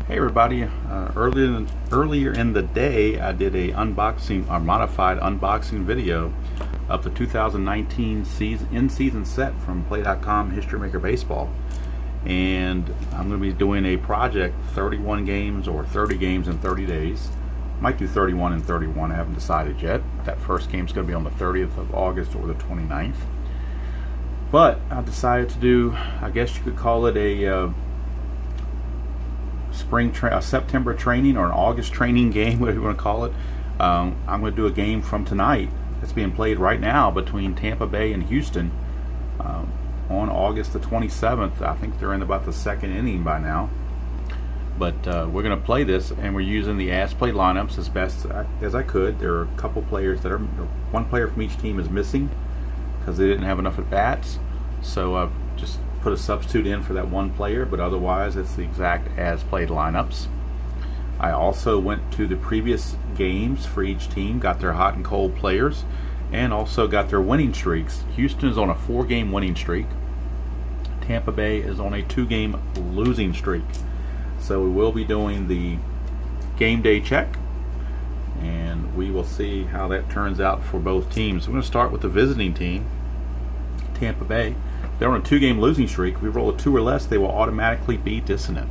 Hey everybody! Earlier in the day, I did a unboxing or modified unboxing video of the 2019 in-season set from Play.com History Maker Baseball, and I'm going to be doing a project 31 games or 30 games in 30 days. Might do 31 and 31. I haven't decided yet. That first game is going to be on the 30th of August or the 29th. But I decided to do, I guess you could call it a a September training or an August training game, whatever you want to call it. I'm going to do a game from tonight that's being played right now between Tampa Bay and Houston on August the 27th. I think they're in about the second inning by now. But we're going to play this, and we're using the as-played lineups as best as I could. There are a couple players that are, one player from each team is missing because they didn't have enough at bats. So I've just put a substitute in for that one player, but otherwise it's the exact as-played lineups. I also went to the previous games for each team, got their hot and cold players, and also got their winning streaks. Houston is on a 4-game winning streak. Tampa Bay is on a 2-game losing streak. So we will be doing the game day check, and we will see how that turns out for both teams. We're going to start with the visiting team, Tampa Bay. They're on a 2-game losing streak. If we roll a 2 or less, they will automatically be dissonant.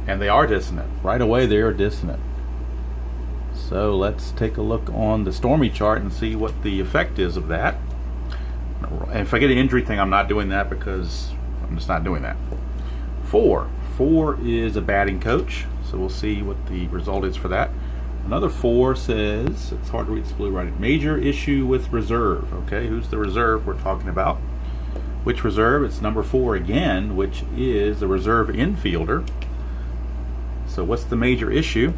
And they are dissonant. Right away, they are dissonant. So let's take a look on the Stormy chart and see what the effect is of that. And if I get an injury thing, I'm not doing that because I'm just not doing that. 4 is a batting coach. So we'll see what the result is for that. Another 4 says, it's hard to read this blue writing, major issue with reserve. Okay, who's the reserve we're talking about? Which reserve? It's number 4 again, which is a reserve infielder. So what's the major issue?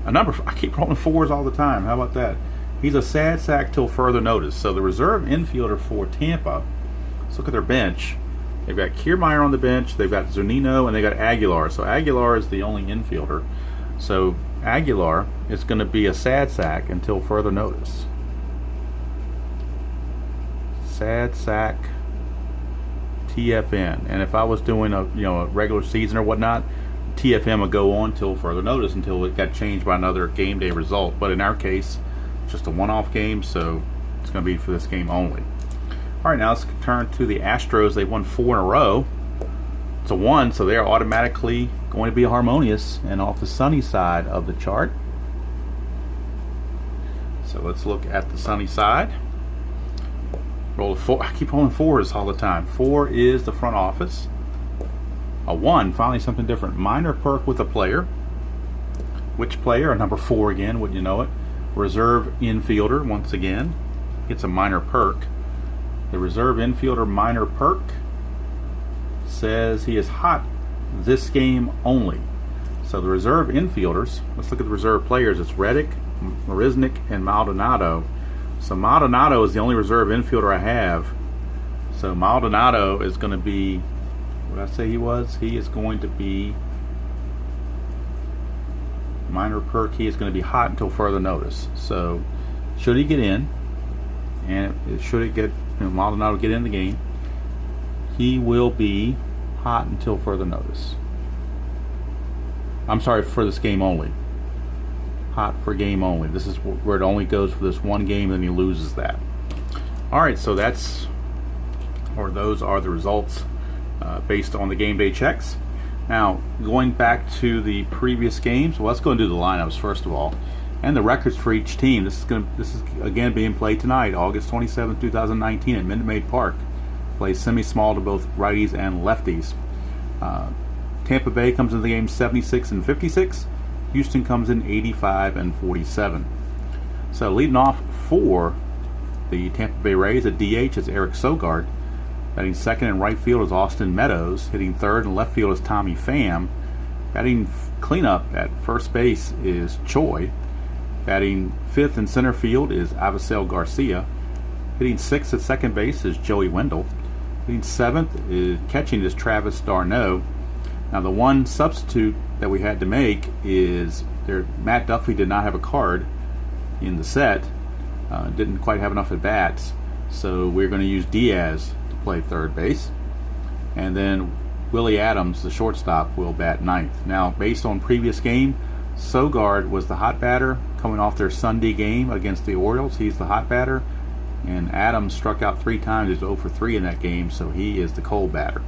I keep rolling 4s all the time. How about that? He's a sad sack till further notice. So the reserve infielder for Tampa, let's look at their bench. They've got Kiermaier on the bench, they've got Zunino, and they got Aguilar. So Aguilar is the only infielder. So Aguilar is going to be a sad sack until further notice. Sad sack TFN. And if I was doing a regular season or whatnot, TFM would go on till further notice until it got changed by another game day result. But in our case, it's just a one-off game, so it's going to be for this game only. All right, now let's turn to the Astros. They won 4 in a row. It's a 1, so they are automatically going to be harmonious and off the sunny side of the chart. So let's look at the sunny side. Roll a 4. I keep rolling 4s all the time. 4 is the front office. A 1, finally something different. Minor perk with a player. Which player? A number 4 again, wouldn't you know it? Reserve infielder, once again. It's a minor perk. The reserve infielder minor perk says he is hot this game only. So the reserve infielders, let's look at the reserve players. It's Reddick, Marisnik, and Maldonado. So Maldonado is the only reserve infielder I have. So Maldonado is going to be, what did I say he was? He is going to be minor perk. He is going to be hot until further notice. So should he get in, and should it get Maldonado get in the game, he will be hot until further notice. I'm sorry, for this game only. Hot for game only. This is where it only goes for this one game, and he loses that. All right, so those are the results based on the game day checks. Now, going back to the previous games, well, let's go and do the lineups first of all, and the records for each team. This is again being played tonight, August 27, 2019, at Minute Maid Park. Plays semi-small to both righties and lefties. Tampa Bay comes into the game 76 and 56. Houston comes in 85 and 47. So leading off for the Tampa Bay Rays at DH is Eric Sogard. Batting second in right field is Austin Meadows. Hitting third and left field is Tommy Pham. Batting cleanup at first base is Choi. Batting fifth in center field is Avisail Garcia. Hitting sixth at second base is Joey Wendell. Hitting seventh is catching is Travis d'Arnaud. Now the one substitute that we had to make is Matt Duffy did not have a card in the set. Didn't quite have enough at bats, so we're going to use Diaz to play third base. And then Willie Adams, the shortstop, will bat ninth. Now, based on previous game, Sogard was the hot batter coming off their Sunday game against the Orioles. He's the hot batter, and Adams struck out 3 times. He's 0 for 3 in that game, so he is the cold batter.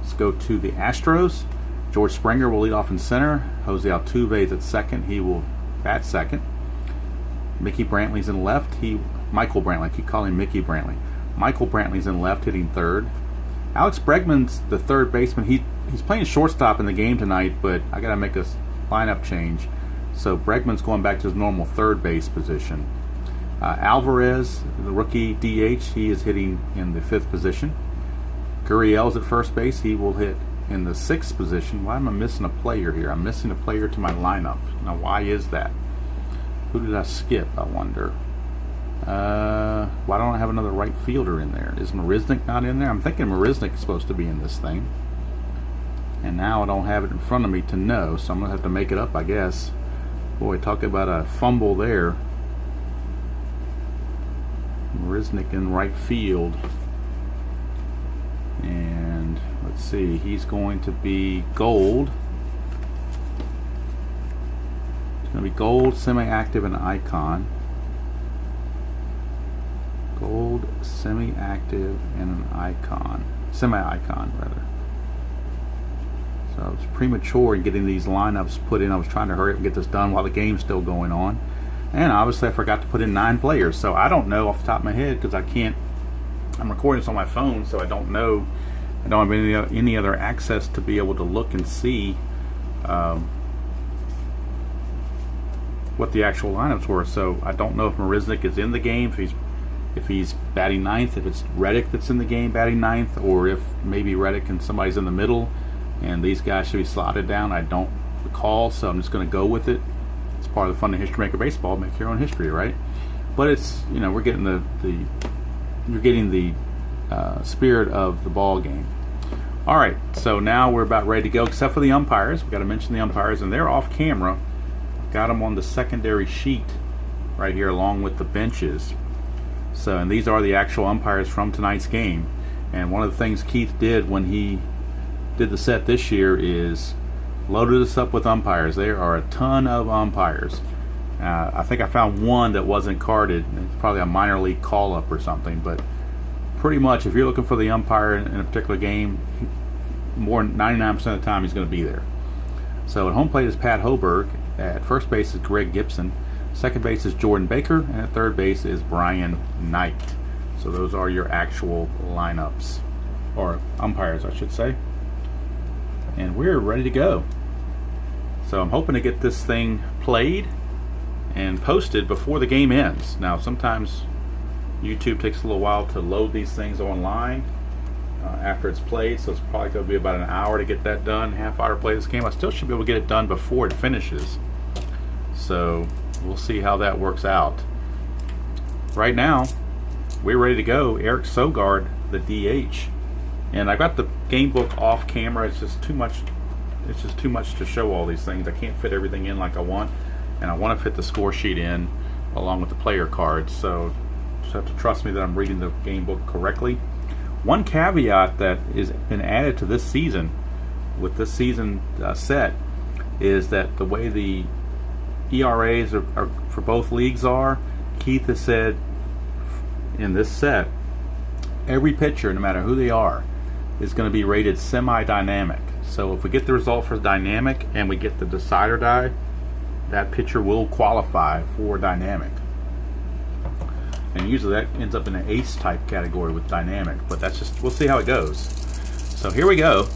Let's go to the Astros. George Springer will lead off in center. Jose Altuve is at second. He will bat second. Mickey Brantley's in left. Michael Brantley. I keep calling him Mickey Brantley. Michael Brantley's in left, hitting third. Alex Bregman's the third baseman. He's playing shortstop in the game tonight, but I got to make a lineup change. So Bregman's going back to his normal third base position. Alvarez, the rookie DH, he is hitting in the 5th position. Gurriel's at first base. He will hit in the 6th position. Why am I missing a player here? I'm missing a player to my lineup. Now, why is that? Who did I skip, I wonder? Why don't I have another right fielder in there? Is Marisnik not in there? I'm thinking Marisnik is supposed to be in this thing. And now I don't have it in front of me to know, so I'm going to have to make it up, I guess. Boy, talk about a fumble there. Marisnik in right field. And let's see, he's going to be gold. It's going to be gold, semi-active, and icon. Gold, semi-active, and an icon. Semi-icon, rather. So I was premature in getting these lineups put in. I was trying to hurry up and get this done while the game's still going on. And obviously I forgot to put in 9 players. So I don't know off the top of my head because I can't. I'm recording this on my phone, so I don't know. I don't have any other access to be able to look and see what the actual lineups were. So I don't know if Marisnik is in the game, if he's batting ninth, if it's Reddick that's in the game batting ninth, or if maybe Reddick and somebody's in the middle and these guys should be slotted down. I don't recall, so I'm just going to go with it. It's part of the fun of History Maker Baseball, make your own history, right? But it's, we're getting you're getting the spirit of the ball game. All right, so now we're about ready to go, except for the umpires. We've got to mention the umpires, and they're off camera. I've got them on the secondary sheet right here along with the benches. So, and these are the actual umpires from tonight's game. And one of the things Keith did when he did the set this year is loaded us up with umpires. There are a ton of umpires. I think I found one that wasn't carded. It's probably a minor league call-up or something. But pretty much, if you're looking for the umpire in a particular game, more than 99% of the time he's going to be there. So at home plate is Pat Hoberg. At first base is Greg Gibson. Second base is Jordan Baker, and at third base is Brian Knight. So those are your actual lineups, or umpires, I should say. And we're ready to go. So I'm hoping to get this thing played and posted before the game ends. Now, sometimes YouTube takes a little while to load these things online after it's played, so it's probably going to be about an hour to get that done, half hour to play this game. I still should be able to get it done before it finishes. So we'll see how that works out. Right now, we're ready to go. Eric Sogard, the DH. And I got the game book off camera. It's just too much. It's just too much to show all these things. I can't fit everything in like I want, and I want to fit the score sheet in along with the player cards. So just have to trust me that I'm reading the game book correctly. One caveat that has been added to this season, with this season set, is that the way the ERAs are for both leagues are, Keith has said in this set, every pitcher, no matter who they are, is going to be rated semi-dynamic. So if we get the result for dynamic and we get the decider die, that pitcher will qualify for dynamic. And usually that ends up in an ace type category with dynamic, but that's just, we'll see how it goes. So here we go.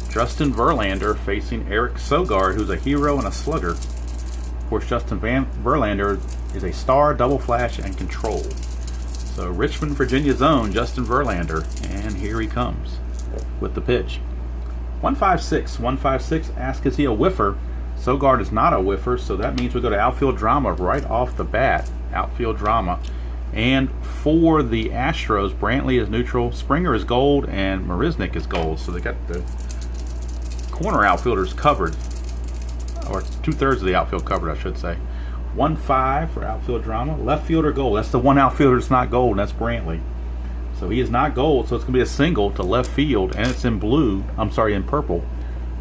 Justin Verlander facing Eric Sogard, who's a hero and a slugger. Of course, Justin Verlander is a star, double flash, and control. So Richmond, Virginia's own Justin Verlander, and here he comes with the pitch. 156. 156. Ask, is he a whiffer? Sogard is not a whiffer, so that means we go to outfield drama right off the bat. Outfield drama. And for the Astros, Brantley is neutral, Springer is gold, and Marisnik is gold. So they got the corner outfielders covered, or 2/3 of the outfield covered, I should say. 1-5 for outfield drama. Left fielder gold. That's the one outfielder that's not gold, and that's Brantley. So he is not gold, so it's going to be a single to left field, and it's in blue. I'm sorry, in purple.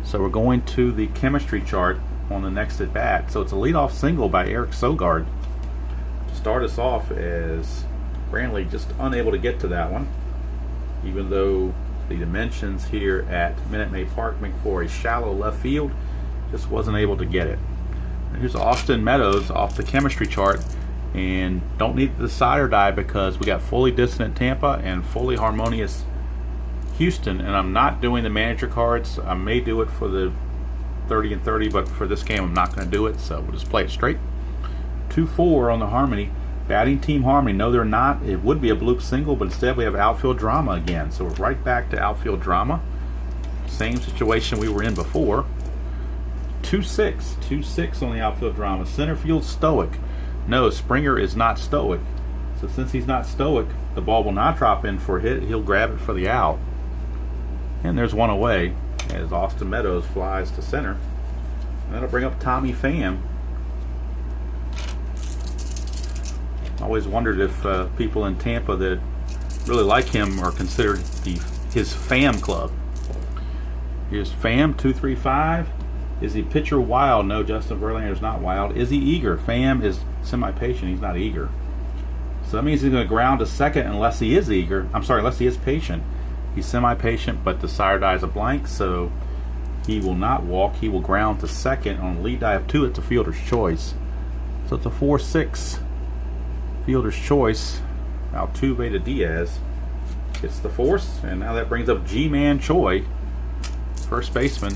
So we're going to the chemistry chart on the next at bat. So it's a leadoff single by Eric Sogard to start us off, as Brantley just unable to get to that one, even though the dimensions here at Minute Maid Park make for a shallow left field. Just wasn't able to get it. And here's Austin Meadows off the chemistry chart, and don't need the side or die because we got fully dissonant Tampa and fully harmonious Houston. And I'm not doing the manager cards. I may do it for the 30 and 30, but for this game I'm not going to do it, so we'll just play it straight. 2-4 on the harmony. Batting team harmony. No, they're not. It would be a bloop single, but instead we have outfield drama again. So we're right back to outfield drama. Same situation we were in before. 2-6. 2-6 on the outfield drama. Center field stoic. No, Springer is not stoic. So since he's not stoic, the ball will not drop in for a hit. He'll grab it for the out. And there's one away as Austin Meadows flies to center. And that'll bring up Tommy Pham. I always wondered if people in Tampa that really like him are considered his Pham club. Here's Pham, 2-3-5. Is he pitcher wild? No, Justin Verlander is not wild. Is he eager? Pham is semi-patient. He's not eager. So that means he's going to ground to second unless he is eager. I'm sorry, unless he is patient. He's semi-patient, but the sire die is a blank, so he will not walk. He will ground to second on a lead die of 2. It's a fielder's choice. So it's a 4-6 fielder's choice. Altuve to Diaz gets the force, and now that brings up G-Man Choi, first baseman.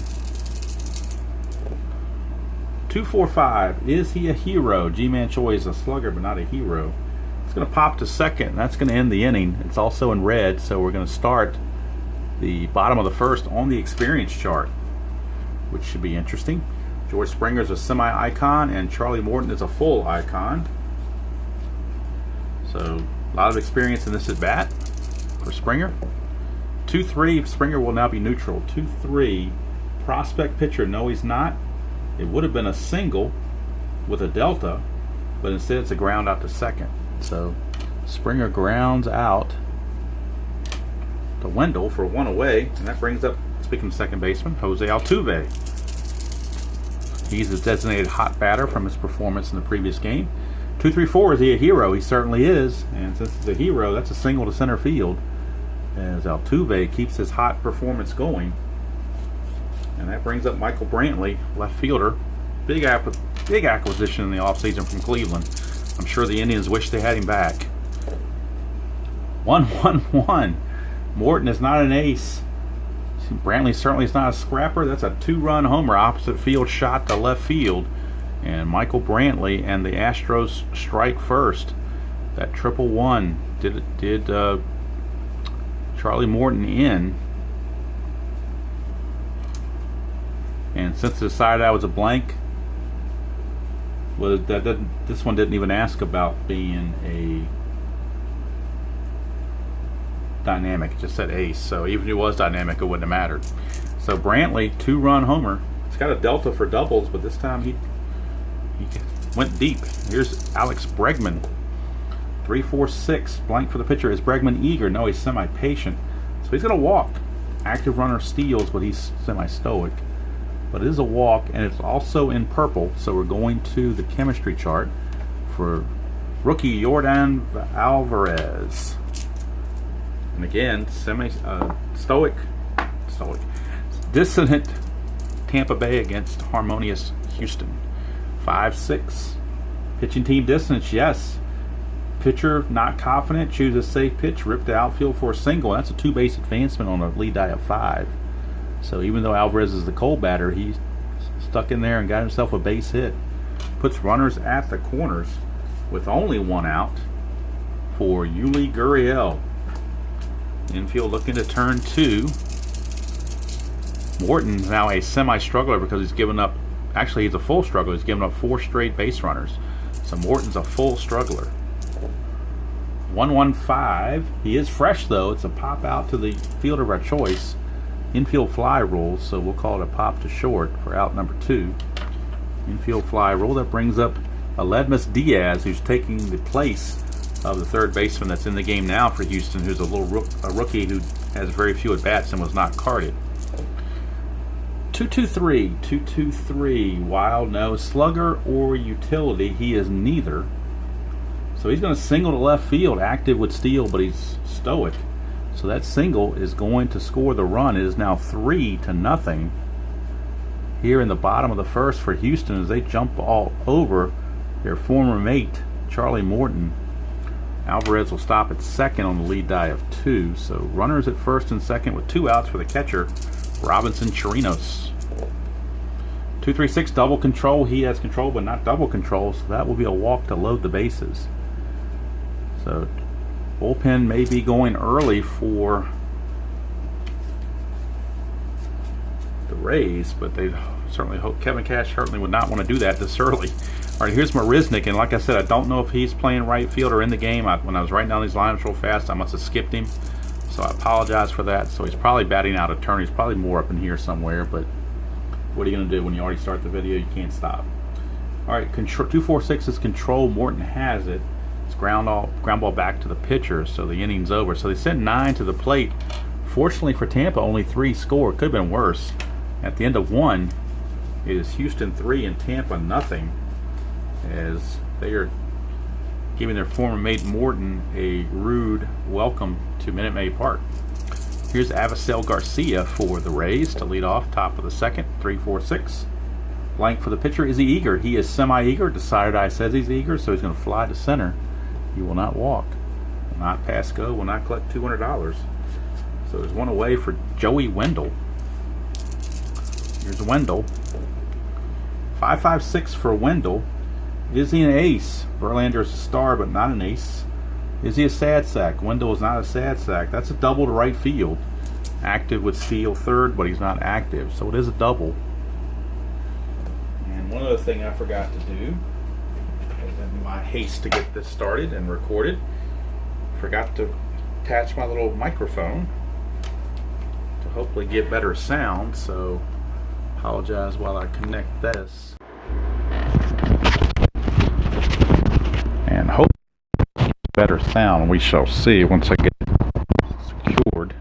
2-4-5. Is he a hero? G-Man Choi is a slugger, but not a hero. It's going to pop to second, and that's going to end the inning. It's also in red, so we're going to start the bottom of the first on the experience chart, which should be interesting. George Springer is a semi-icon, and Charlie Morton is a full icon. So a lot of experience in this at bat for Springer. 2-3. Springer will now be neutral. 2-3. Prospect pitcher. No, he's not. It would have been a single with a delta, but instead it's a ground out to second. So Springer grounds out to Wendell for one away, and that brings up, speaking of second baseman, Jose Altuve. He's a designated hot batter from his performance in the previous game. 2-3-4. Is he a hero? He certainly is, and since he's a hero, that's a single to center field as Altuve keeps his hot performance going. And that brings up Michael Brantley, left fielder. Big acquisition in the offseason from Cleveland. I'm sure the Indians wish they had him back. 1-1-1. Morton is not an ace. Brantley certainly is not a scrapper. That's a 2-run homer, opposite field shot to left field. And Michael Brantley and the Astros strike first. That 1-1 did Charlie Morton in. And since the side eye was a blank, well, this one didn't even ask about being a dynamic. It just said ace. So even if it was dynamic, it wouldn't have mattered. So Brantley, 2-run homer. It's got a delta for doubles, but this time he went deep. Here's Alex Bregman. 3-4-6. Blank for the pitcher. Is Bregman eager? No, he's semi-patient. So he's going to walk. Active runner steals, but he's semi-stoic. But it is a walk, and it's also in purple. So we're going to the chemistry chart for rookie Yordan Alvarez. And again, semi-stoic. Dissonant Tampa Bay against harmonious Houston. 5-6. Pitching team dissonance, yes. Pitcher not confident, chooses safe pitch, ripped the outfield for a single. That's a 2-base advancement on a lead die of 5. So even though Alvarez is the cold batter, he stuck in there and got himself a base hit. Puts runners at the corners with only one out for Yuli Gurriel. Infield looking to turn 2. Morton's now a semi-struggler because he's given up, actually he's a full struggler. He's given up 4 straight base runners. So Morton's a full struggler. 1-1-5. He is fresh though. It's a pop out to the fielder of our choice. Infield fly rule, so we'll call it a pop to short for out number 2. Infield fly rule. That brings up Aledmus Diaz, who's taking the place of the third baseman that's in the game now for Houston, who's a rookie who has very few at bats and was not carded. 223, wild, no. Slugger or utility, he is neither. So he's going to single to left field, active with steal, but he's stoic. So that single is going to score the run. It is now 3-0 here in the bottom of the first for Houston as they jump all over their former mate, Charlie Morton. Alvarez will stop at second on the lead die of 2. So runners at first and second with 2 outs for the catcher, Robinson Chirinos. 236 double control. He has control but not double control, so that will be a walk to load the bases. So bullpen may be going early for the Rays, but they certainly hope Kevin Cash certainly would not want to do that this early. All right, here's Marisnik, and like I said, I don't know if he's playing right field or in the game. When I was writing down these lineups real fast, I must have skipped him, so I apologize for that. So he's probably batting out of turn. He's probably more up in here somewhere, but what are you going to do when you already start the video? You can't stop. All right, 246 is control. Morton has it. It's ground ball back to the pitcher, so the inning's over. So they sent 9 to the plate. Fortunately for Tampa, only 3 scored. Could have been worse. At the end of 1, it is Houston 3 and Tampa nothing, as they are giving their former mate Morton a rude welcome to Minute Maid Park. Here's Avisel Garcia for the Rays to lead off, top of the second, 3-4-6. Blank for the pitcher. Is he eager? He is semi-eager. Decided I says he's eager, so he's going to fly to center. He will not walk, will not pass go, will not collect $200. So there's one away for Joey Wendell. Here's Wendell. 5-5-6 for Wendell. Is he an ace? Verlander's a star, but not an ace. Is he a sad sack? Wendell is not a sad sack. That's a double to right field. Active with steal third, but he's not active. So it is a double. And one other thing I forgot to do, in my haste to get this started and recorded, forgot to attach my little microphone to hopefully get better sound. So apologize while I connect this. And hope better sound. We shall see once I get it secured.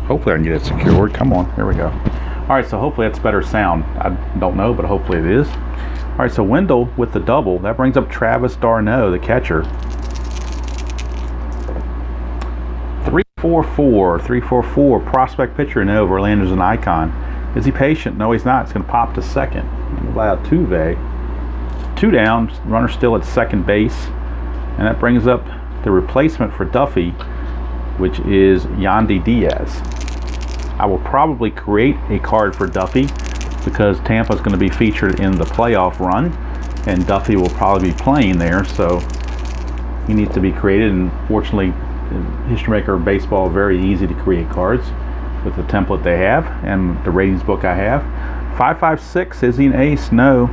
Hopefully I can get it secured. Come on, here we go. Alright, so hopefully that's better sound. I don't know, but hopefully it is. Alright, so Wendell with the double. That brings up Travis d'Arnaud, the catcher. 3-4-4. Prospect pitcher, no. Verlander's an icon. Is he patient? No, he's not. It's going to pop to second. Allow 2 down. Runner still at second base. And that brings up the replacement for Duffy, which is Yandy Diaz. I will probably create a card for Duffy because Tampa is going to be featured in the playoff run, and Duffy will probably be playing there, so he needs to be created. And fortunately, History Maker Baseball, very easy to create cards with the template they have and the ratings book I have. 5-5-6, is he an ace? No.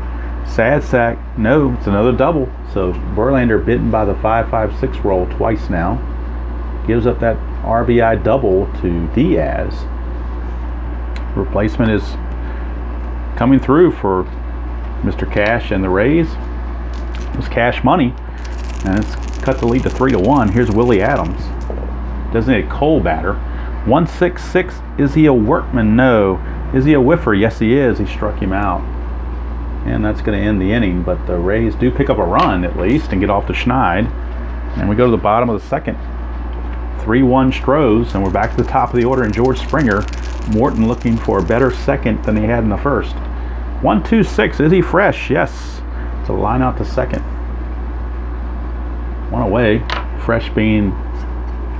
Sad sack, no. It's another double. So Verlander bitten by the 5-5-6 roll twice now. Gives up that RBI double to Diaz. Replacement is coming through for Mr. Cash and the Rays. It's cash money, and it's cut the lead to 3-1. Here's Willie Adams. Designated Cole batter. 1-6-6. Is he a workman? No. Is he a whiffer? Yes, he is. He struck him out. And that's going to end the inning, but the Rays do pick up a run at least and get off to Schneid. And we go to the bottom of the second. 3-1 Stros, and we're back to the top of the order, and George Springer. Morton looking for a better second than he had in the first. 1-2-6. Is he fresh? Yes. It's a line out to second. One away. Fresh being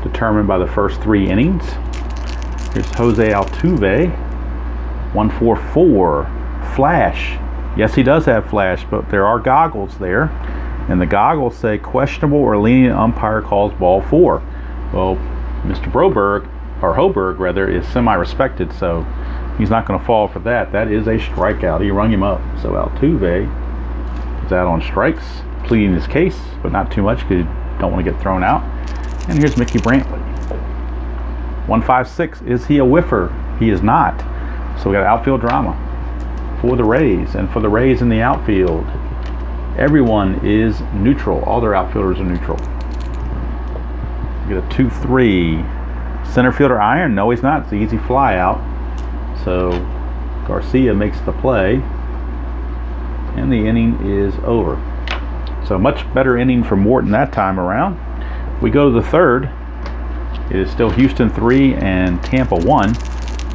determined by the first 3 innings. Here's Jose Altuve. 1-4-4. Flash. Yes, he does have flash, but there are goggles there, and the goggles say questionable or lenient umpire calls ball 4. Well, Mr. Hoberg rather, is semi-respected, so he's not going to fall for that. That is a strikeout. He rung him up. So Altuve is out on strikes, pleading his case, but not too much because you don't want to get thrown out. And here's Mickey Brantley. 1-5-6. Is he a whiffer? He is not. So we got outfield drama for the Rays, and for the Rays in the outfield, everyone is neutral. All their outfielders are neutral. We get a 2-3. Center fielder iron. No, he's not. It's an easy fly out. So Garcia makes the play. And the inning is over. So much better inning for Morton that time around. We go to the third. It is still Houston 3 and Tampa 1.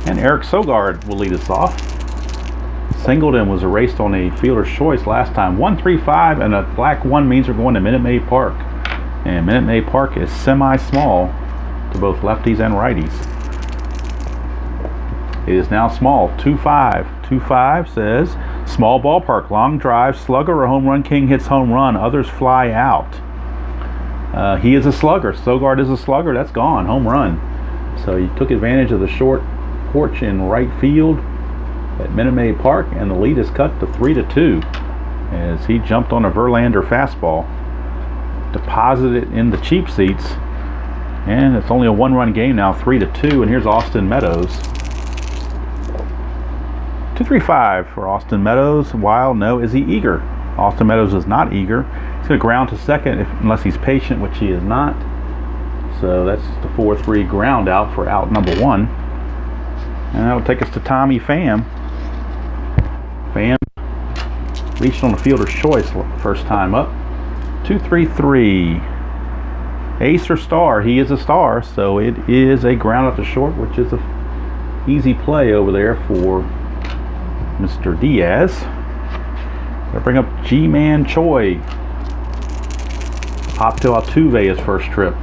And Eric Sogard will lead us off. Singleton was erased on a fielder's choice last time. 1-3-5, and a black 1 means we're going to Minute Maid Park. And Minute Maid Park is semi-small to both lefties and righties. It is now small. 2-5. 2-5 says, small ballpark, long drive, slugger or home run king hits home run, others fly out. He is a slugger. Sogard is a slugger. That's gone. Home run. So he took advantage of the short porch in right field at Minute Maid Park, and the lead is cut to 3-2 as he jumped on a Verlander fastball, deposited it in the cheap seats, and it's only a 1-run game now, 3-2. And here's Austin Meadows. 2-3-5 for Austin Meadows. Wild, no. Is he eager? Austin Meadows is not eager. He's going to ground to second unless he's patient, which he is not. So that's the 4-3 ground out for out number 1. And that'll take us to Tommy Pham. Pham reached on the fielder's choice first time up. 2-3-3. Ace or star? He is a star, so it is a ground out to short, which is a easy play over there for Mr. Diaz. They'll bring up G-Man Choi. Pop to Altuve his first trip.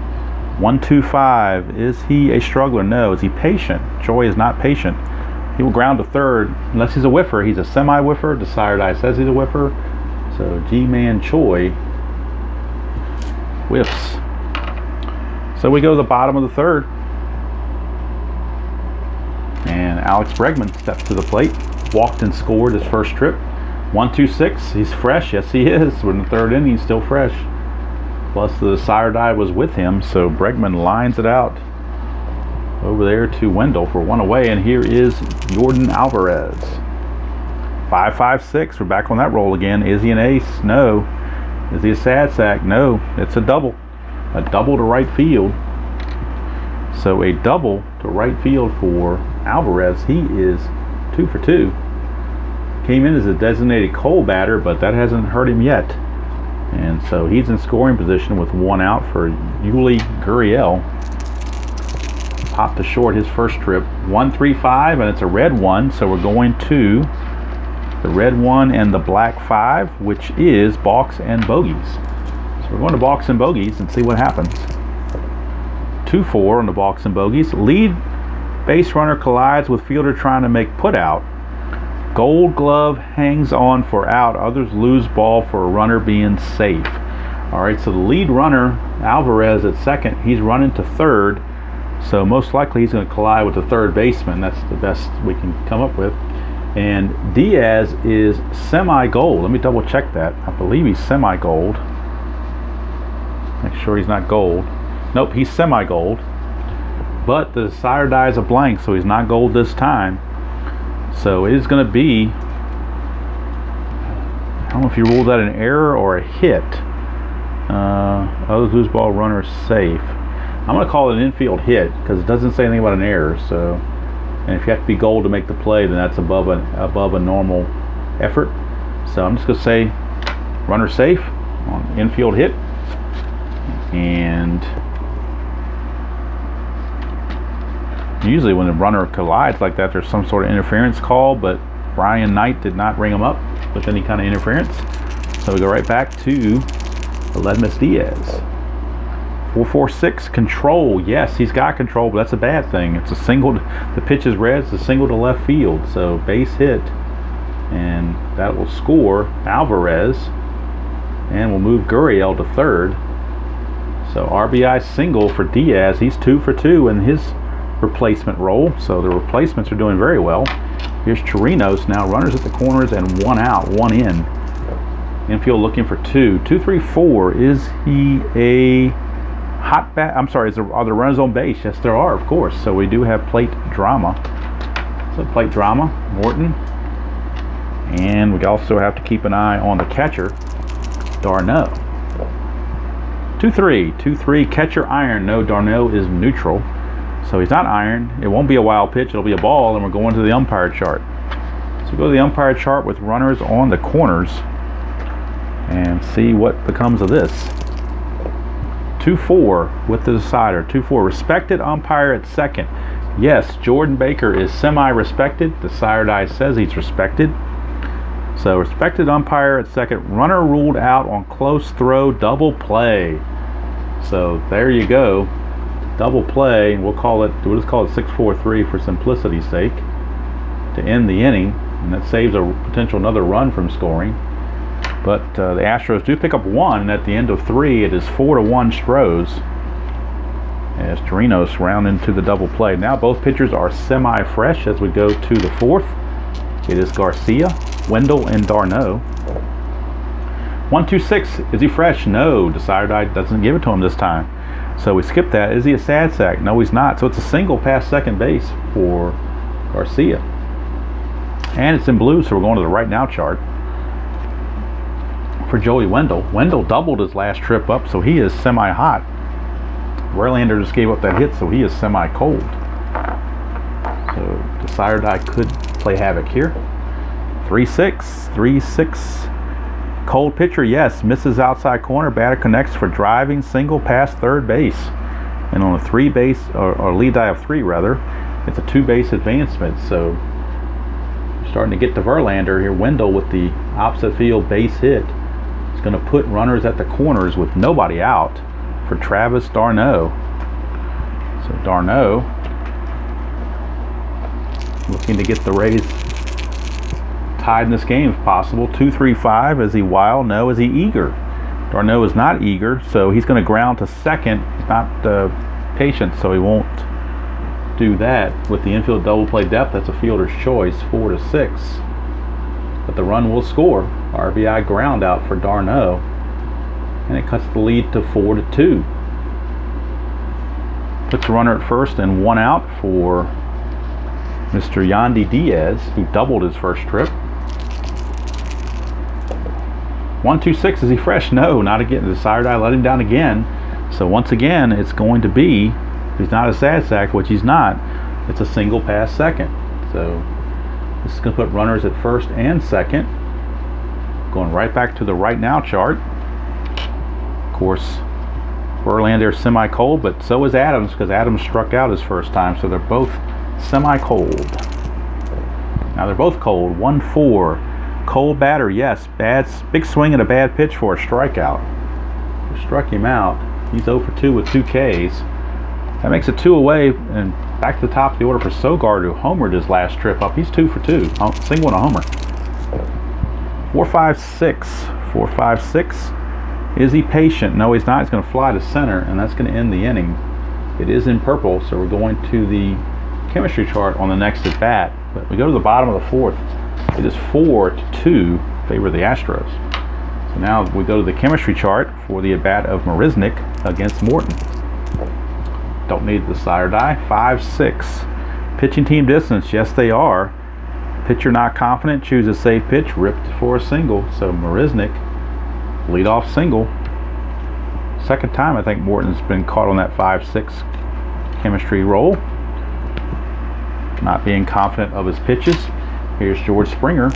1-2-5. Is he a struggler? No. Is he patient? Choi is not patient. He will ground to third unless he's a whiffer. He's a semi-whiffer. Desired Eye says he's a whiffer. So G-Man Choi whiffs. So we go to the bottom of the third. And Alex Bregman steps to the plate. Walked and scored his first trip. 1-2-6. He's fresh. Yes, he is. We're in the third inning. He's still fresh. Plus the Desired Eye was with him. So Bregman lines it out over there to Wendell for 1 away. And here is Jordan Alvarez. 5-5-6. We're back on that roll again. Is he an ace? No. Is he a sad sack? No. It's a double. A double to right field. So a double to right field for Alvarez. He is 2 for 2. Came in as a designated Cole batter, but that hasn't hurt him yet. And so he's in scoring position with 1 out for Yuli Gurriel. Popped to short his first trip. 1-3-5, and it's a red 1. So we're going to the red 1 and the black 5, which is balks and bogeys. So we're going to balks and bogeys and see what happens. 2-4 on the balks and bogeys. Lead base runner collides with fielder trying to make put out. Gold glove hangs on for out. Others lose ball for a runner being safe. All right, so the lead runner, Alvarez at second, he's running to third. So most likely he's going to collide with the third baseman. That's the best we can come up with. And Diaz is semi-gold. Let me double check that. I believe he's semi-gold. Make sure he's not gold. Nope, he's semi-gold. But the Desired Eye is a blank, so he's not gold this time. So it is going to be, I don't know if you ruled that an error or a hit. Others lose ball, runner safe. I'm going to call it an infield hit because it doesn't say anything about an error. So, and if you have to be gold to make the play, then that's above a normal effort. So I'm just going to say runner safe on infield hit. And usually when the runner collides like that, there's some sort of interference call, but Brian Knight did not ring him up with any kind of interference. So we go right back to Aledmus Diaz. 4-4-6, control. Yes, he's got control, but that's a bad thing. It's a single. The pitch is red. It's a single to left field. So base hit, and that will score Alvarez, and we'll move Gurriel to third. So RBI single for Diaz. He's 2 for 2 in his replacement role. So the replacements are doing very well. Here's Chirinos now. Runners at the corners and 1 out, 1 in. Infield looking for 2. 2-3-4. Is he a hot bat? I'm sorry. Are there runners on base? Yes, there are, of course. So we do have plate drama. So plate drama, Morton. And we also have to keep an eye on the catcher, Darno. 2-3. 2-3. Catcher iron. No, d'Arnaud is neutral. So he's not iron. It won't be a wild pitch. It'll be a ball, and we're going to the umpire chart. So go to the umpire chart with runners on the corners and see what becomes of this. 2-4 with the decider. 2-4. Respected umpire at second. Yes, Jordan Baker is semi-respected. The sire die says he's respected. So respected umpire at second. Runner ruled out on close throw, double play. So there you go. Double play. We'll just call it 6-4-3 for simplicity's sake to end the inning, and that saves a potential another run from scoring. But the Astros do pick up one, and at the end of 3, it is 4-1 Stros as Torinos round into the double play. Now both pitchers are semi-fresh as we go to the 4th. It is Garcia, Wendell, and d'Arnaud. 1-2-6. Is he fresh? No. Decider doesn't give it to him this time. So we skip that. Is he a sad sack? No, he's not. So it's a single past second base for Garcia. And it's in blue, so we're going to the right now chart for Joey Wendell. Wendell doubled his last trip up, so he is semi-hot. Verlander just gave up that hit, so he is semi-cold. So Decider could play havoc here. 3-6. 3-6. Cold pitcher, yes. Misses outside corner. Batter connects for driving single past third base. And on a 3-base, or lead die of 3 rather, it's a 2-base advancement. So you're starting to get to Verlander here. Wendell with the opposite field base hit. It's going to put runners at the corners with nobody out for Travis d'Arnaud. So d'Arnaud looking to get the Rays tied in this game if possible. 2-3-5. Is he wild? No. Is he eager? d'Arnaud is not eager, so he's going to ground to second. He's not patient, so he won't do that. With the infield double play depth, that's a fielder's choice. 4-6. But the run will score. RBI ground out for d'Arnaud, and it cuts the lead to 4-2. Puts a runner at first and 1 out for Mr. Yandy Diaz, who doubled his first trip. 1-2-6. Is he fresh? No, not again. The sire die let him down again. So once again, it's going to be, if he's not a sad sack, which he's not, it's a single pass second. So this is going to put runners at first and second. Going right back to the right now chart. Of course, Verlander semi-cold, but so is Adams, because Adams struck out his first time. So they're both semi-cold. Now they're both cold. 1-4. Cold batter, yes. Big swing and a bad pitch for a strikeout. We struck him out. He's 0-for-2 with 2 Ks. That makes it 2 away, and back to the top of the order for Sogard, who homered his last trip up. He's 2-for-2. Single and a homer. 4-5-6. 4-5-6. Is he patient? No, he's not. He's going to fly to center, and that's going to end the inning. It is in purple, so we're going to the chemistry chart on the next at bat. But we go to the bottom of the 4th. It is 4-2 favor of the Astros. So now we go to the chemistry chart for the at bat of Marisnick against Morton. Don't need the sire die. 5-6. Pitching team distance, yes they are. Pitcher not confident, chooses safe pitch, ripped for a single. So Marisnick, leadoff single. Second time I think Morton's been caught on that 5-6 chemistry roll. Not being confident of his pitches. Here's George Springer.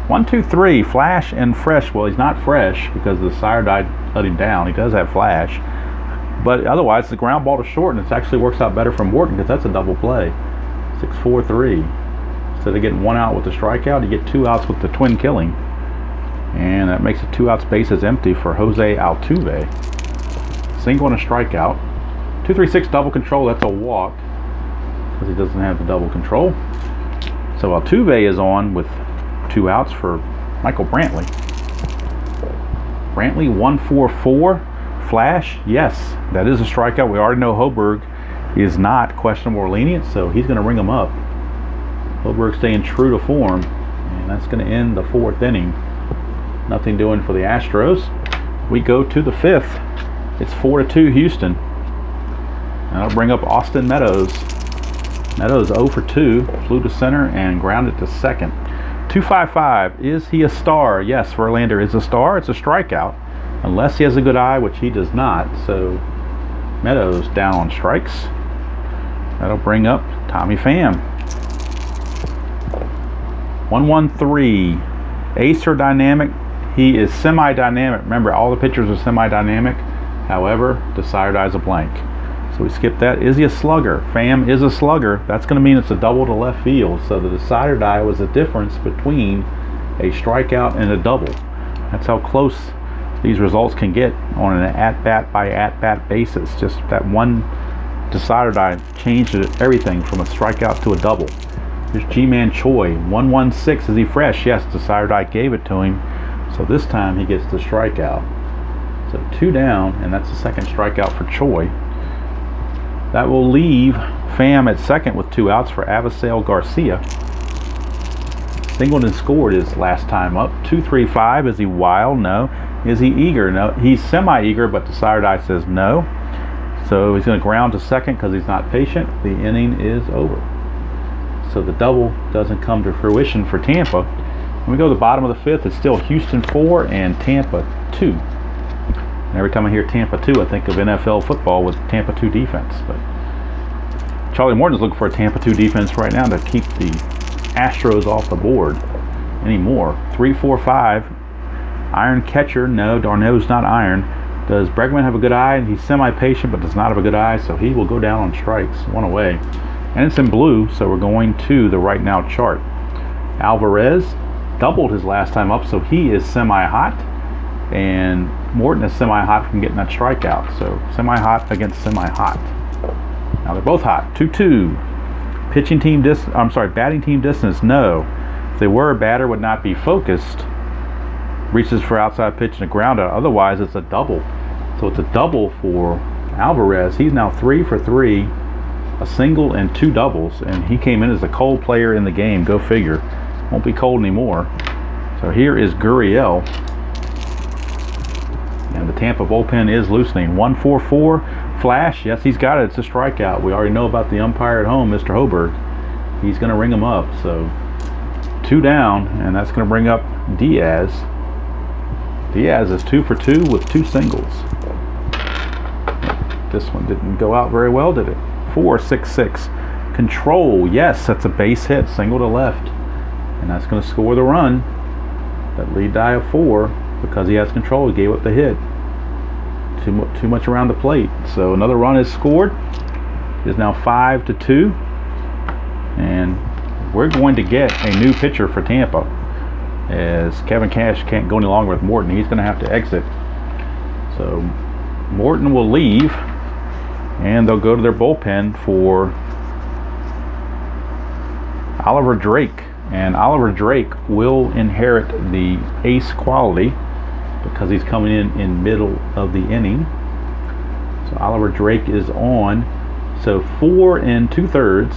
1-2-3. Flash and fresh. Well, he's not fresh because the sire die let him down. He does have flash. But otherwise, the ground ball to short, and it actually works out better for Morton because that's a double play. 6-4-3. Instead of getting 1 out with the strikeout, you get 2 outs with the twin killing. And that makes it 2 outs, bases empty for Jose Altuve. Single and a strikeout. 2-3-6 double control. That's a walk because he doesn't have the double control. So Altuve is on with 2 outs for Michael Brantley. Brantley 1-4-4. Flash, yes, that is a strikeout. We already know Hoberg is not questionable or lenient, so he's going to ring him up. Hoberg staying true to form, and that's going to end the 4th inning. Nothing doing for the Astros. We go to the 5th. It's 4-2 Houston. That'll bring up Austin Meadows. Meadows 0-for-2, flew to center and grounded to second. 255. Is he a star? Yes, Verlander is a star. It's a strikeout. Unless he has a good eye, which he does not. So Meadows down on strikes. That'll bring up Tommy Pham. 113. Ace or dynamic? He is semi-dynamic. Remember, all the pitchers are semi-dynamic. However, desired eye is a blank. So we skip that. Is he a slugger? Pham is a slugger. That's going to mean it's a double to left field. So the decided eye was the difference between a strikeout and a double. That's how close these results can get on an at-bat by at-bat basis. Just that one decided eye changed everything from a strikeout to a double. Here's G-Man Choi. 116. Is he fresh? Yes, decided eye gave it to him. So this time he gets the strikeout. So 2 down, and that's the second strikeout for Choi. That will leave Pham at second with 2 outs for Avisail Garcia. Singleton scored his last time up. 2-3-5. Is he wild? No. Is he eager? No. He's semi-eager, but desired eye says no. So he's going to ground to second because he's not patient. The inning is over. So the double doesn't come to fruition for Tampa. When we go to the bottom of the 5th, it's still Houston 4 and Tampa 2. And every time I hear Tampa 2, I think of NFL football with Tampa 2 defense. But Charlie Morton's looking for a Tampa 2 defense right now to keep the Astros off the board anymore. 3-4-5. Iron catcher. No, Darno's not iron. Does Bregman have a good eye? He's semi-patient, but does not have a good eye, so he will go down on strikes. 1 away. And it's in blue, so we're going to the right now chart. Alvarez doubled his last time up, so he is semi-hot. And Morton is semi-hot from getting that strikeout. So semi-hot against semi-hot. Now they're both hot. 2-2. Batting team distance, no. If they were, a batter would not be focused. Reaches for outside pitch and a ground out. Otherwise, it's a double. So it's a double for Alvarez. He's now 3 for 3. A single and 2 doubles. And he came in as a cold player in the game. Go figure. Won't be cold anymore. So here is Gurriel. And the Tampa bullpen is loosening. 1-4-4. Flash. Yes, he's got it. It's a strikeout. We already know about the umpire at home, Mr. Hoberg. He's going to ring him up. So 2 down, and that's going to bring up Diaz. Diaz is 2 for 2 with 2 singles. This one didn't go out very well, did it? 4-6-6. Control. Yes, that's a base hit. Single to left. And that's going to score the run. That lead die of 4. Because he has control, he gave up the hit. Too much around the plate. So another run is scored. It is now 5-2. And we're going to get a new pitcher for Tampa. As Kevin Cash can't go any longer with Morton. He's going to have to exit. So Morton will leave. And they'll go to their bullpen for Oliver Drake. And Oliver Drake will inherit the ace quality because he's coming in middle of the inning. So Oliver Drake is on. So 4 2/3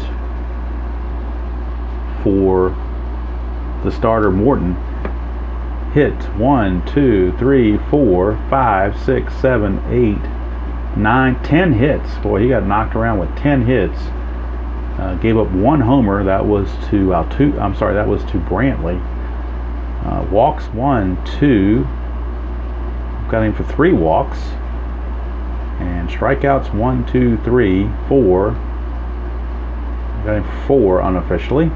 for the starter Morton. Hit 1, 2, 3, 4, 5, 6, 7, 8, 9, 10 hits. Boy, he got knocked around with 10 hits. Gave up 1 homer. That was to Brantley. Walks 1, 2. Got him for 3 walks. And strikeouts 1, 2, 3, 4. Got him for 4 unofficially.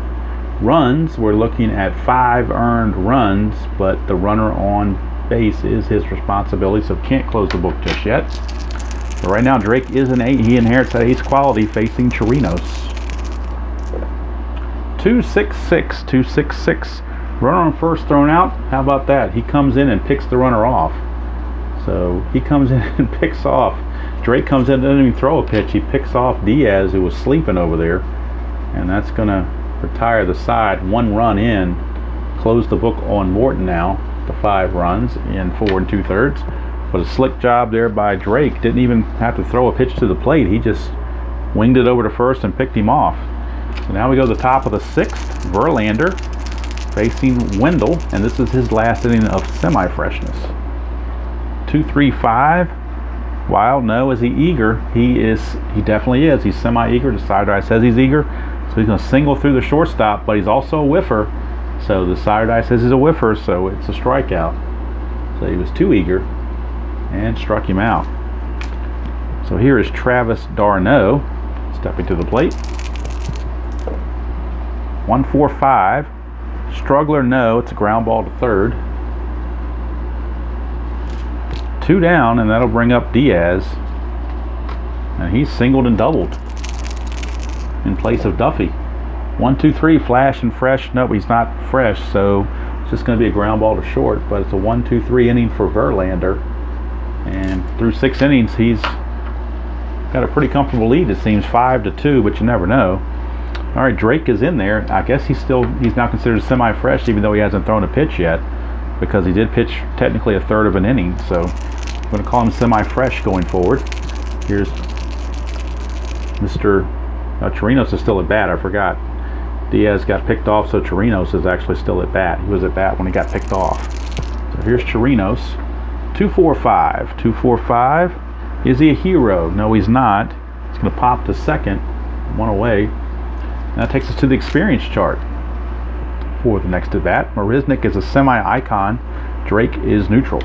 Runs, we're looking at 5 earned runs, but the runner on base is his responsibility, so can't close the book just yet. But right now, Drake is an 8. He inherits that ace quality facing Chirinos. 2-6-6. Runner on first thrown out. How about that? He comes in and picks the runner off. So he comes in and picks off. Drake comes in and doesn't even throw a pitch. He picks off Diaz, who was sleeping over there. And that's going to retire the side. 1 run in. Close the book on Morton now. The 5 runs in 4 2/3. But a slick job there by Drake. Didn't even have to throw a pitch to the plate. He just winged it over to first and picked him off. So now we go to the top of the 6th. Verlander facing Wendell, and this is his last inning of semi-freshness. 2-3-5. Wild, no. Is he eager? He definitely is. He's semi-eager. Decider says he's eager. So he's going to single through the shortstop, but he's also a whiffer. So the sire die says he's a whiffer, so it's a strikeout. So he was too eager and struck him out. So here is Travis d'Arnaud stepping to the plate. 1-4-5. Struggler, no. It's a ground ball to third. 2 down, and that'll bring up Diaz. And he's singled and doubled in place of Duffy. 1-2-3, flash and fresh. Nope, he's not fresh, so it's just going to be a ground ball to short. But it's a 1-2-3 inning for Verlander. And through 6 innings, he's got a pretty comfortable lead. It seems 5-2, but you never know. All right, Drake is in there. I guess he's now considered semi-fresh, even though he hasn't thrown a pitch yet, because he did pitch technically a third of an inning. So I'm going to call him semi-fresh going forward. Here's Mr. Chirinos is still at bat. I forgot. Diaz got picked off, so Chirinos is actually still at bat. He was at bat when he got picked off. So here's Chirinos. 2-4-5. 2-4-5. Is he a hero? No, he's not. He's going to pop to second. 1 away. And that takes us to the experience chart for the next at bat. Marisnick is a semi-icon. Drake is neutral.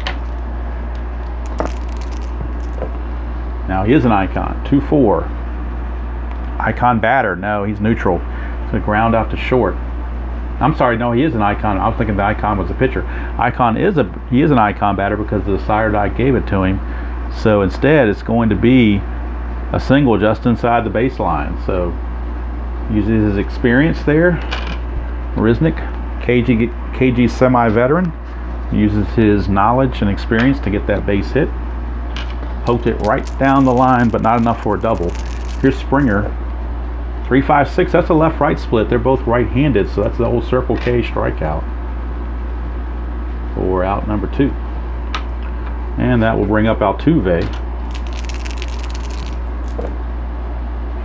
Now he is an icon. 2-4. Icon batter. No, he's neutral. He's going to ground out to short. I'm sorry, no, he is an icon. I was thinking the icon was a pitcher. He is an icon batter because the sire die gave it to him. So instead, it's going to be a single just inside the baseline. So uses his experience there. Marisnick, KG semi-veteran, uses his knowledge and experience to get that base hit. Poked it right down the line, but not enough for a double. Here's Springer. 3-5-6. That's a left-right split. They're both right-handed, so that's the old Circle K strikeout for out number 2. And that will bring up Altuve.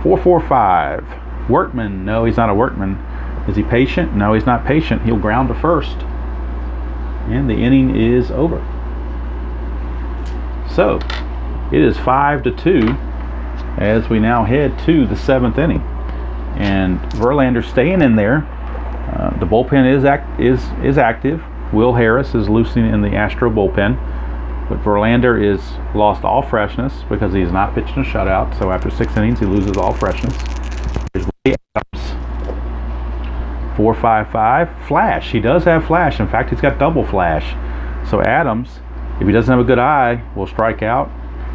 4-4-5. Workman. No, he's not a workman. Is he patient? No, he's not patient. He'll ground to first. And the inning is over. So, it is 5-2 as we now head to the 7th inning. And Verlander staying in there. The bullpen is active. Will Harris is loosening in the Astro bullpen. But Verlander is lost all freshness because he's not pitching a shutout. So after 6 innings, he loses all freshness. There's Ray Adams. 4-5-5. Flash. He does have flash. In fact, he's got double flash. So Adams, if he doesn't have a good eye, will strike out.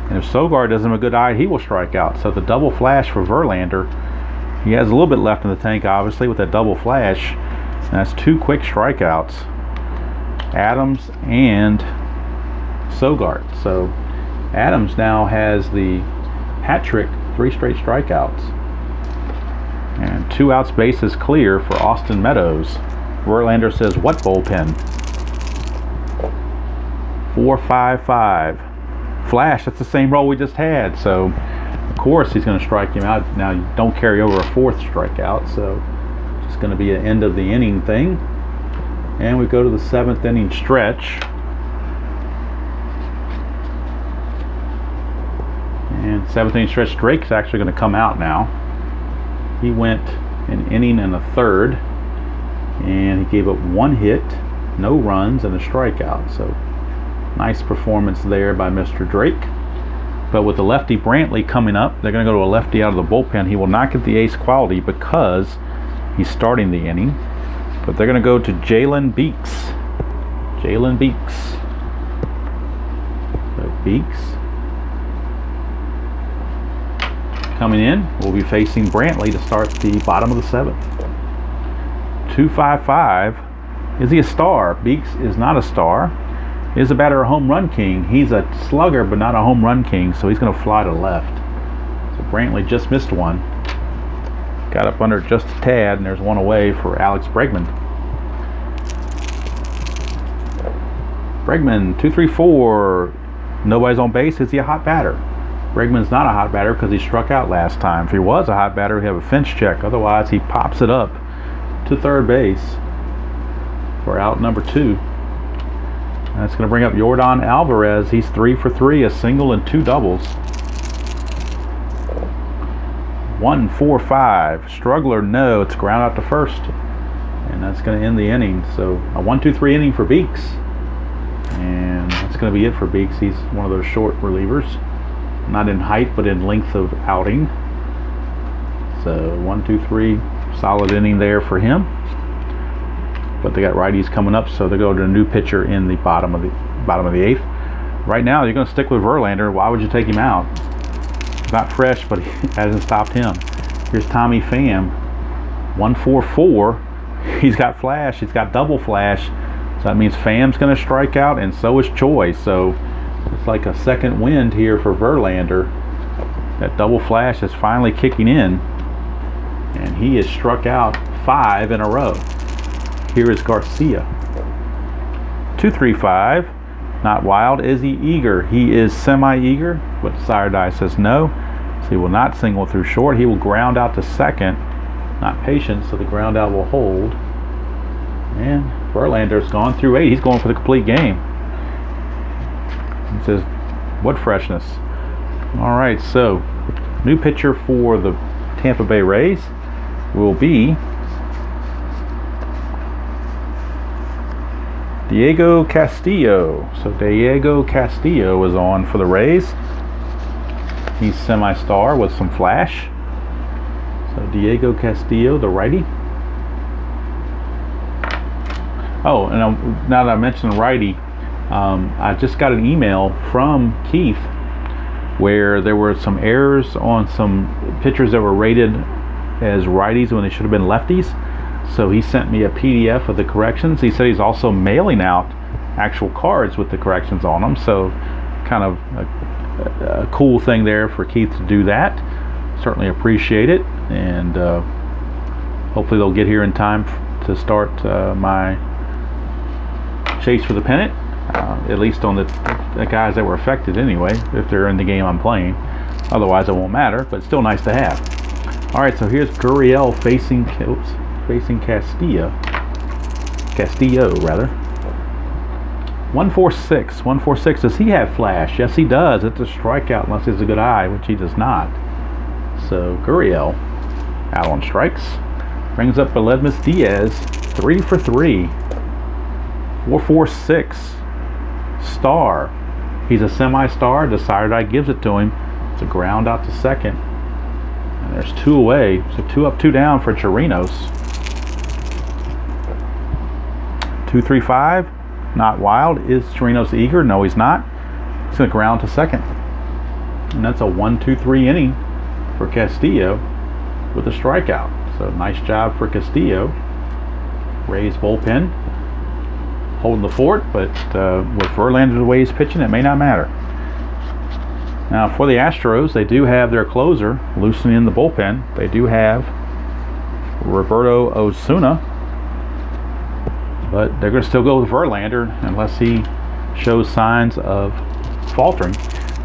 And if Sogard doesn't have a good eye, he will strike out. So the double flash for Verlander. He has a little bit left in the tank, obviously, with that double flash. And that's 2 quick strikeouts. Adams and Sogard. So Adams now has the hat trick, 3 straight strikeouts. And 2 outs, bases clear for Austin Meadows. Verlander says, what bullpen? 4-5-5. Flash, that's the same roll we just had. So, of course, he's going to strike him out. Now, you don't carry over a 4th strikeout. So, it's just going to be an end of the inning thing. And we go to the 7th inning stretch. And 7th inning stretch, Drake's actually going to come out now. He went an inning and a third, and he gave up 1 hit, no runs, and a strikeout. So nice performance there by Mr. Drake. But with the lefty Brantley coming up, they're going to go to a lefty out of the bullpen. He will not get the ace quality because he's starting the inning. But they're going to go to Jalen Beeks. Jalen Beeks. So Beeks coming in, will be facing Brantley to start the bottom of the 7th. 2-5-5. Is he a star? Beeks is not a star. Is a batter a home run king? He's a slugger, but not a home run king, so he's going to fly to left. So Brantley just missed one. Got up under just a tad, and there's 1 away for Alex Bregman. Bregman, 2-3-4. Nobody's on base. Is he a hot batter? Bregman's not a hot batter because he struck out last time. If he was a hot batter, he'd have a fence check. Otherwise, he pops it up to third base for out number 2. That's going to bring up Yordan Alvarez. He's 3 for 3, a single and 2 doubles. 1-4-5. Struggler, no. It's ground out to first. And And that's going to end the inning. So a 1-2-3 inning for Beeks. And that's going to be it for Beeks. He's one of those short relievers. Not in height, but in length of outing. So 1-2-3, solid inning there for him. But they got righties coming up, so they go to a new pitcher in the bottom of the eighth. Right now, you're going to stick with Verlander. Why would you take him out? He's not fresh, but he hasn't stopped him. Here's Tommy Pham, 1-4-4. He's got flash. He's got double flash. So that means Pham's going to strike out, and so is Choi. So it's like a second wind here for Verlander. That double flash is finally kicking in, and he has struck out 5 in a row. Here is Garcia. 2-3-5. Not wild. Is he eager? He is semi-eager, but Sayerdai says no. So he will not single through short. He will ground out to second. Not patient, so the ground out will hold. And Verlander's gone through 8. He's going for the complete game. He says, what freshness. All right, so new pitcher for the Tampa Bay Rays will be Diego Castillo. So Diego Castillo is on for the Rays. He's semi-star with some flash. So Diego Castillo, the righty. Oh, and now that I mentioned righty, I just got an email from Keith where there were some errors on some pitchers that were rated as righties when they should have been lefties. So he sent me a PDF of the corrections. He said he's also mailing out actual cards with the corrections on them. So kind of a cool thing there for Keith to do that. Certainly appreciate it. And hopefully they'll get here in time to start my chase for the pennant. At least on the guys that were affected anyway, if they're in the game I'm playing. Otherwise it won't matter, but it's still nice to have. Alright, so here's Gurriel facing Castillo. Castillo, rather. 1-4-6. 1-4-6. Does he have flash? Yes, he does. It's a strikeout unless he has a good eye, which he does not. So Gurriel out on strikes. Brings up Aledmus Diaz. 3 for 3. 4-4-6. Star. He's a semi-star. The Sayerdai gives it to him. It's a ground out to second. And there's 2 away. So 2 up, 2 down for Chirinos. 2-3-5. Not wild. Is Chirinos eager? No, he's not. He's going to ground to second. And that's a 1-2-3 inning for Castillo with a strikeout. So nice job for Castillo. Rays bullpen holding the fort, but with Verlander the way he's pitching, it may not matter. Now for the Astros, they do have their closer loosening the bullpen. They do have Roberto Osuna, but they're going to still go with Verlander unless he shows signs of faltering.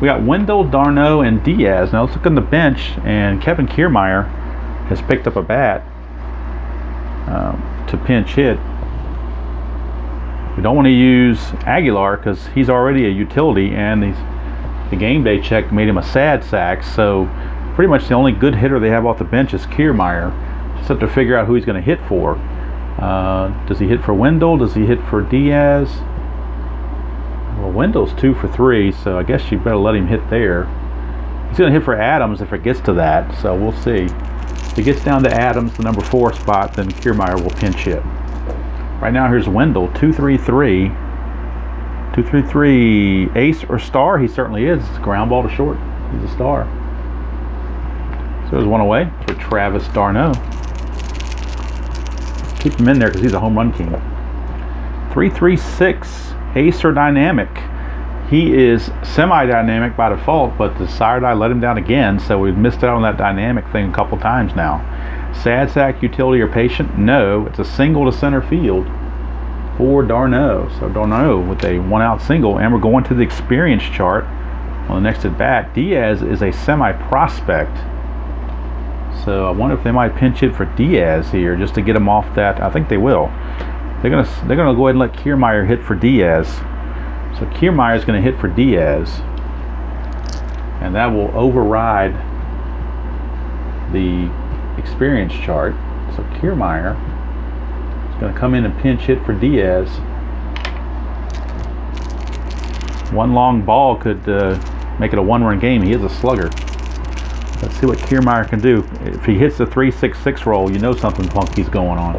We got Wendell, d'Arnaud, and Diaz. Now let's look on the bench, and Kevin Kiermaier has picked up a bat to pinch hit. We don't want to use Aguilar because he's already a utility, and the game day check made him a sad sack. So pretty much the only good hitter they have off the bench is Kiermaier. Just have to figure out who he's going to hit for. Does he hit for Wendell? Does he hit for Diaz? Well, Wendell's 2 for 3, so I guess you better let him hit there. He's going to hit for Adams if it gets to that, so we'll see. If it gets down to Adams, the number 4 spot, then Kiermaier will pinch hit. Right now, here's Wendell, 2-3-3. 2-3-3, ace or star? He certainly is. It's a ground ball to short. He's a star. So there's 1 away for Travis d'Arnaud. Keep him in there because he's a home run king. 3-3-6, ace or dynamic? He is semi-dynamic by default, but the Sayerdai let him down again, so we've missed out on that dynamic thing a couple times now. Sad sack, utility, or patient? No. It's a single to center field for d'Arnaud. So d'Arnaud with a 1-out single, and we're going to the experience chart on the next at bat. Diaz is a semi-prospect, so I wonder if they might pinch hit for Diaz here just to get him off that. I think they will. They're gonna go ahead and let Kiermaier hit for Diaz. So Kiermaier is going to hit for Diaz, and that will override the experience chart. So Kiermaier is He's going to come in and pinch hit for Diaz. One long ball could make it a one-run game. He is a slugger. Let's see what Kiermaier can do. If he hits the 3-6-6 roll, you know something funky's going on.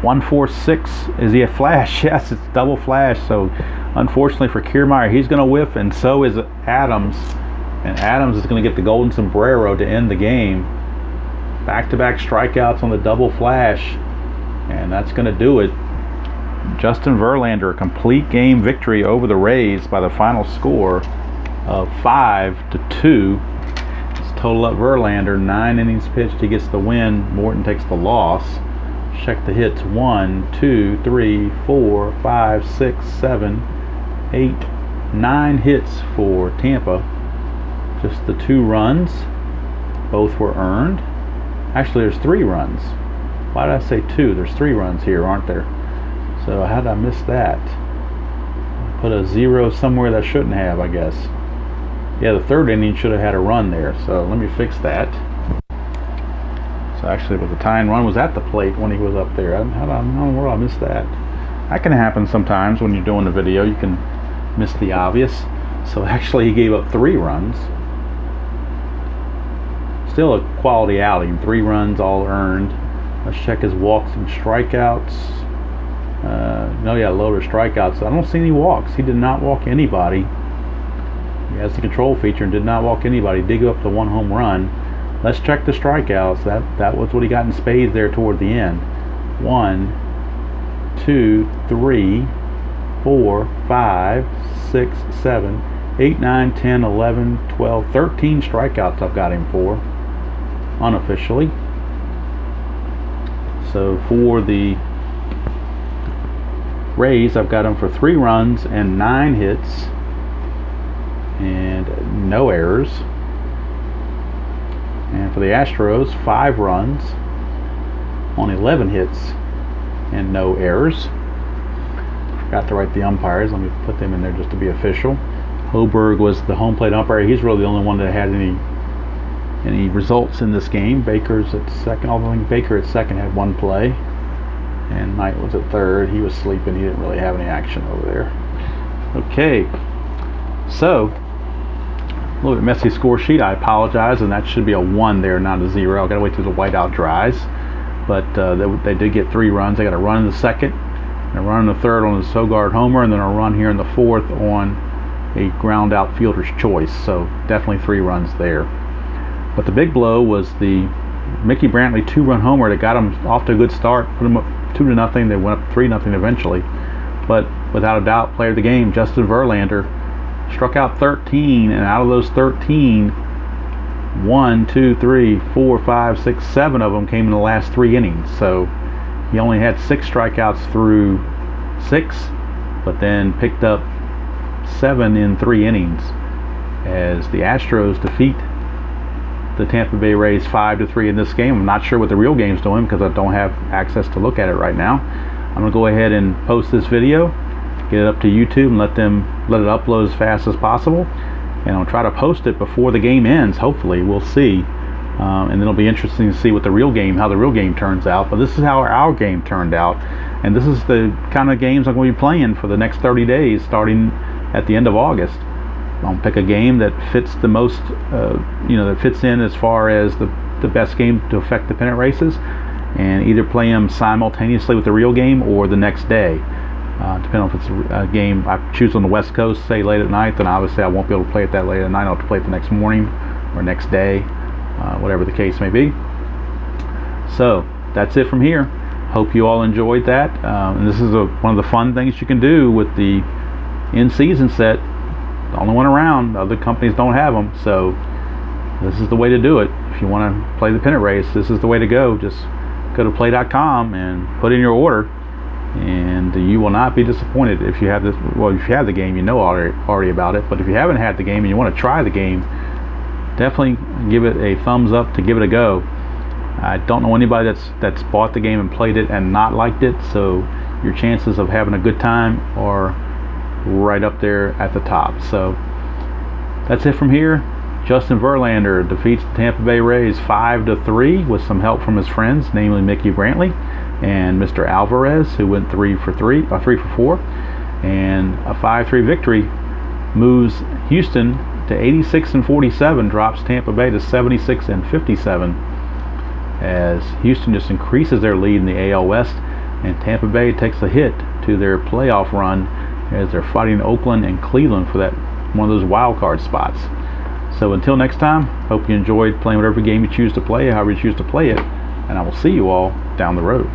1-4-6. Is he a flash? Yes, it's double flash. So unfortunately for Kiermaier, he's going to whiff, and so is Adams. And Adams is going to get the golden sombrero to end the game. Back-to-back strikeouts on the double flash, and that's going to do it. Justin Verlander, a complete game victory over the Rays by the final score of 5-2. Total up Verlander, 9 innings pitched. He gets the win. Morton takes the loss. Check the hits. 1, 2, 3, 4, 5, 6, 7, 8, 9 hits for Tampa. Just the 2 runs. Both were earned. Actually, there's 3 runs. Why did I say 2? There's 3 runs here, aren't there? So how did I miss that? I put a 0 somewhere that I shouldn't have, I guess. Yeah, the 3rd inning should have had a run there, so let me fix that. So actually, the tying run was at the plate when he was up there. I don't know where I missed that. That can happen sometimes when you're doing a video. You can miss the obvious. So actually, he gave up 3 runs. Still a quality outing. 3 runs, all earned. Let's check his walks and strikeouts. No, yeah, lower strikeouts. I don't see any walks. He did not walk anybody. He has the control feature and did not walk anybody. Did go up to 1 home run. Let's check the strikeouts. That was what he got in spades there toward the end. 1, 2, 3, 4, 5, 6, 7, 8, 9, 10, 11, 12, 13 strikeouts I've got him for, unofficially. So for the Rays, I've got him for 3 runs and 9 hits and no errors. And for the Astros, 5 runs on 11 hits and no errors. Forgot to write the umpires. Let me put them in there just to be official. Hoberg was the home plate umpire. He's really the only one that had any results in this game. Baker's at second. Although I think Baker at second had 1 play, and Knight was at third. He was sleeping. He didn't really have any action over there. Okay, so a little bit messy score sheet. I apologize, and that should be a 1 there, not a 0. I've got to wait till the whiteout dries. But they did get 3 runs. They got a run in the second, and a run in the third on the Sogard homer, and then a run here in the fourth on a ground out fielder's choice. So definitely 3 runs there. But the big blow was the Mickey Brantley 2-run homer that got them off to a good start, put them up 2-0. They went up 3-0 eventually. But without a doubt, player of the game, Justin Verlander, struck out 13, and out of those 13, 1, 2, 3, 4, 5, 6, 7 of them came in the last 3 innings. So he only had 6 strikeouts through 6, but then picked up 7 in 3 innings as the Astros defeat the Tampa Bay Rays 5-3 in this game. I'm not sure what the real game's doing because I don't have access to look at it right now. I'm going to go ahead and post this video, get it up to YouTube, and let it upload as fast as possible. And I'll try to post it before the game ends. Hopefully, we'll see. And then it'll be interesting to see how the real game turns out. But this is how our game turned out, and this is the kind of games I'm going to be playing for the next 30 days, starting at the end of August. I'll pick a game that fits the most, that fits in as far as the best game to affect the pennant races, and either play them simultaneously with the real game or the next day. Depending on if it's a game I choose on the West Coast, say late at night, then obviously I won't be able to play it that late at night. I'll have to play it the next morning or next day, whatever the case may be. So that's it from here. Hope you all enjoyed that. And this is one of the fun things you can do with the in-season set. The only one around. Other companies don't have them, so this is the way to do it. If you want to play the pennant race, this is the way to go. Just go to play.com and put in your order, and you will not be disappointed. If you have this, well, if you have the game, you know already about it. But if you haven't had the game and you want to try the game, definitely give it a thumbs up to give it a go. I don't know anybody that's bought the game and played it and not liked it, so your chances of having a good time are right up there at the top. So that's it from here. Justin Verlander defeats the Tampa Bay Rays 5-3 with some help from his friends, namely Mickey Brantley. and Mr. Alvarez, who went 3 for 4, and a 5-3 victory moves Houston to 86-47, drops Tampa Bay to 76-57, as Houston just increases their lead in the AL West, and Tampa Bay takes a hit to their playoff run as they're fighting Oakland and Cleveland for that one of those wild card spots. So until next time, hope you enjoyed playing whatever game you choose to play, however you choose to play it, and I will see you all down the road.